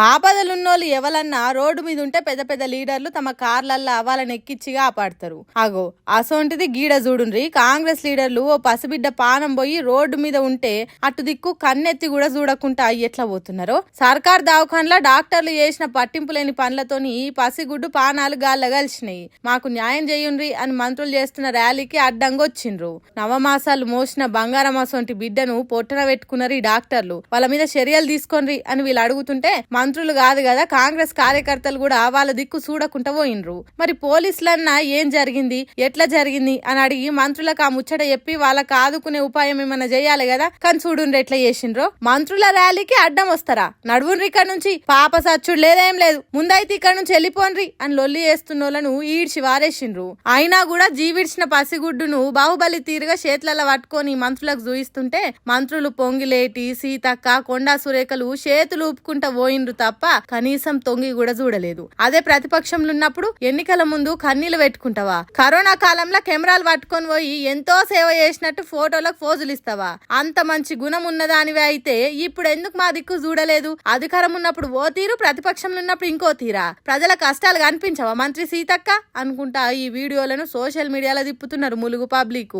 ఆపదలున్నోళ్ళు ఎవలన్నా road మీద ఉంటే పెద్ద పెద్ద లీడర్లు తమ కార్లల్లో అవ్వాలని ఎక్కిచ్చి కాపాడతారు. అగో అసోంటిది గీడ చూడుండ్రి. కాంగ్రెస్ లీడర్లు ఓ పసిబిడ్డ పానం పోయి రోడ్డు మీద ఉంటే అటు దిక్కు కన్నెత్తి కూడా చూడకుండా ఎట్లా పోతున్నారో. సర్కార్ దవాఖాన్లా డాక్టర్లు చేసిన పట్టింపు లేని పనులతోని ఈ పసిగుడ్డు పానాలు గాల్ల కలిసినాయి. మాకు న్యాయం చేయుండ్రి అని మంత్రులు చేస్తున్న ర్యాలీకి అడ్డంగొచ్చిండ్రు. నవమాసాలు మోసిన బంగారం అసోంటి బిడ్డను పొట్టన పెట్టుకున్నారు ఈ డాక్టర్లు. వాళ్ళ మీద చర్యలు తీసుకోండి అని వీళ్ళు అడుగుతుంటే మంత్రులు కాదు కదా, కాంగ్రెస్ కార్యకర్తలు కూడా వాళ్ళ దిక్కు చూడకుండా పోయినరు. మరి పోలీసులన్నా ఏం జరిగింది, ఎట్లా జరిగింది అని అడిగి మంత్రులకు ఆ ముచ్చట చెప్పి వాళ్ళకి ఆదుకునే ఉపాయం ఏమన్నా చేయాలి కదా. కానీ చూడుండ్రి ఎట్లా చేసిండ్రో. మంత్రుల ర్యాలీకి అడ్డం వస్తారా? నడువుండ్రి ఇక్కడ నుంచి, పాప సచ్చుడు లేదేం లేదు, ముందైతే ఇక్కడ నుంచి వెళ్ళిపోండ్రి అని లొల్లి చేస్తున్నోళ్లను ఈడ్చి వారేసిండ్రు. అయినా కూడా జీవిడ్చిన పసిగుడ్డును బాహుబలి తీరుగా చేతులలో పట్టుకొని మంత్రులకు చూయిస్తుంటే మంత్రులు పొంగిలేటి, సీతక్క, కొండా సురేఖలు చేతులు ఊపుకుంటా పోయిండ్రు తప్ప కనీసం తొంగి కూడా చూడలేదు. అదే ప్రతిపక్షంలో ఉన్నప్పుడు ఎన్నికల ముందు కన్నీళ్లు పెట్టుకుంటావా? కరోనా కాలంలో కెమెరాలు పట్టుకొని పోయి ఎంతో సేవ చేసినట్టు ఫోటోలకు ఫోజులు ఇస్తావా? అంత మంచి గుణం ఉన్నదానివే అయితే ఇప్పుడు ఎందుకు మా దిక్కు చూడలేదు? అధికారం ఉన్నప్పుడు ఓ తీరు, ప్రతిపక్షంలో ఉన్నప్పుడు ఇంకో తీరా? ప్రజల కష్టాలు కనిపించవా మంత్రి సీతక్క అనుకుంటా ఈ వీడియోలను సోషల్ మీడియాలో తిప్పుతున్నారు ములుగు పబ్లిక్.